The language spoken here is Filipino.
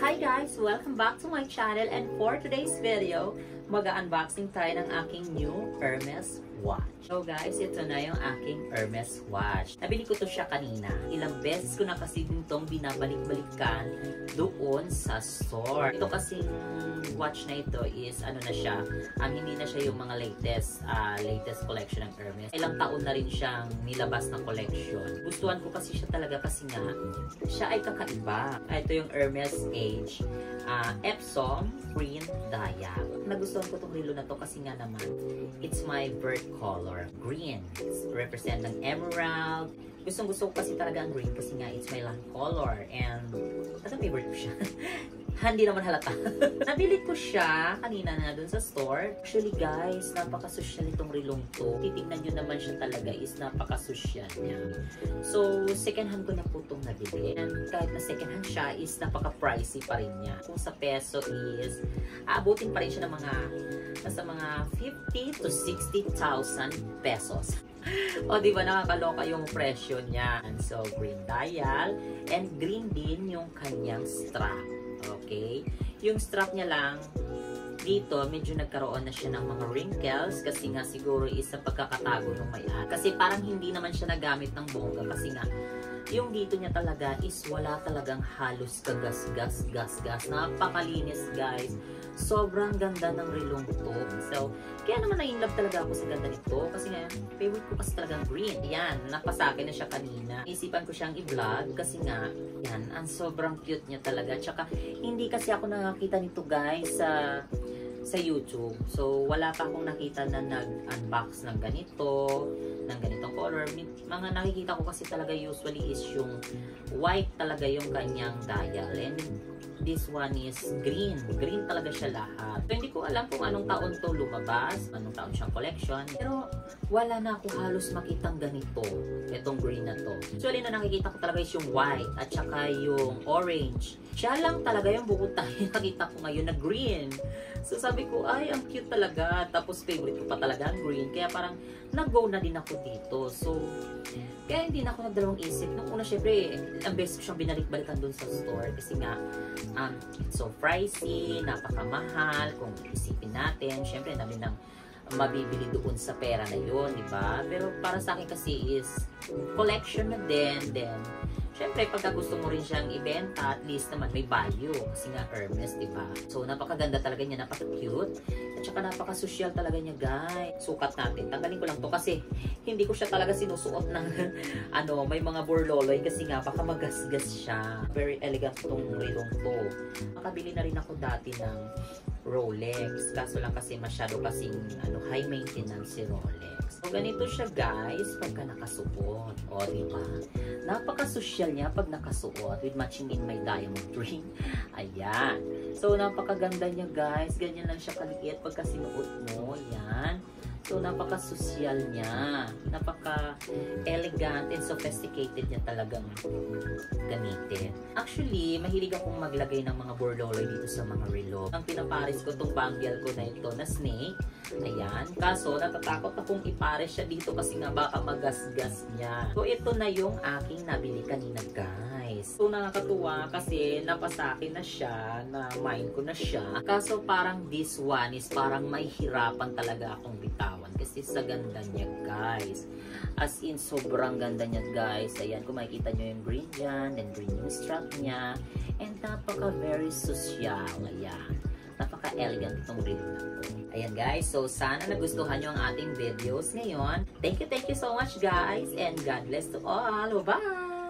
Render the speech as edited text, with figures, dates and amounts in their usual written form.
Hi guys! Welcome back to my channel, and for today's video, mag-unboxing tayo ng aking new Hermes watch. So guys, ito na yung aking Hermes watch. Nabili ko to siya kanina. Ilang beses ko na kasi din itong binabalik-balikan doon sa store. Ito kasing watch na ito is ano na siya, hindi na siya yung mga latest collection ng Hermes. Ilang taon na rin siyang nilabas na collection. Gustuhan ko kasi siya talaga kasi nga siya ay kakaiba. Ito yung Hermes Age Epsom print dial. Nagustuhan ko itong relo na to kasi nga naman it's my birth color, green. It's represent ng emerald. Gusto ko kasi talaga ang green kasi nga it's my love color, and favorite ko siya. Hindi naman halata. Nabili ko siya kanina na dun sa store. Actually guys, napaka-social itong relong to. Titignan nyo naman siya talaga is napaka-social niya. So, second hand ko na po itong nabili. And kahit na second hand siya is napaka-pricey pa rin niya. Kung sa peso is, aabutin pa rin siya ng nasa mga 50 to 60,000 pesos. O diba, nakakaloka yung presyo niya. And so, green dial. And green din yung kanyang strap. Okay? Yung strap niya lang, dito, medyo nagkaroon na siya ng mga wrinkles kasi nga siguro is sa pagkakatago ng may-ari. Kasi parang hindi naman siya nagamit ng bongga kasi nga, yung dito niya talaga is wala talagang halos kagas-gas. Napakalinis guys. Sobrang ganda ng relong to. So, kaya naman na-inlove talaga ako sa ganda nito. Kasi nga, favorite ko kasi talagang green. Yan, napasakin na siya kanina. Isipan ko siyang i-vlog kasi nga, yan, ang sobrang cute niya talaga. Tsaka, hindi kasi ako nakakita nito guys sa YouTube. So, wala pa akong nakita na nag-unbox ng ganitong color. Mga nakikita ko kasi talaga usually is yung white talaga yung kanyang dial. And this one is green. Green talaga siya lahat. So, hindi ko alam kung anong taon to lumabas, anong taon siyang collection. Pero, wala na ako halos makitang ganito. Itong green na to. Actually, na nakikita ko talaga is yung white at saka yung orange. Siya lang talaga yung bukod tayo nakita ko ngayon na green. So, sabi ko, ay, ang cute talaga. Tapos, favorite ko pa talaga ang green. Kaya parang, nag-go na din ako dito. So, kaya hindi na ako nagdalawang isip. Nung una, syempre, ang best ko siyang binalik-balikan dun sa store. Kasi nga, it's so pricey, napakamahal. Kung isipin natin, syempre, dami ng mabibili doon sa pera na yun, di ba? Pero para sa akin kasi is, collection na din. Then, syempre, pagka gusto mo rin siyang ibenta, at least naman may value. Kasi nga Hermes, diba? So, napakaganda talaga niya, napaka-cute. At saka napaka-social talaga niya, guys. Sukat natin. Tanggalin ko lang to kasi hindi ko siya talaga sinusuot ng may mga burloloy kasi nga baka magasgas siya. Very elegant tong relong to. Makabili na rin ako dati ng Rolex. Kaso lang kasi masyado kasing high maintenance si Rolex. So, ganito siya guys pagka nakasuot. O, diba? Napaka-social niya pag nakasuot with matching in my diamond ring. Ayan. So, napakaganda niya guys. Ganyan lang siya kaliit pagka sinuot mo. Ayan. So, napaka-social niya. Napaka-elegant and sophisticated niya talagang gamitin. Actually, mahilig akong maglagay ng mga burloloy dito sa mga relo. Ang pinapares ko itong bangle ko na ito na snake. Ayan. Kaso, natatakot akong ipares siya dito kasi nga baka magasgas niya. So, ito na yung aking nabili kanina guys. So, nakakatuwa kasi napasakin na siya, na mind ko na siya. Kaso, parang this one is parang may hirapan talaga akong bitawan. Kasi sa ganda niya guys. As in, sobrang ganda niya guys. Ayan, kung makikita nyo yung green dyan, then green yung strap niya. And napaka very social. Ayan. Napaka-elegant itong relo na to. Ayan guys, so sana nagustuhan nyo ang ating videos ngayon. Thank you so much guys. And God bless to all. Bye!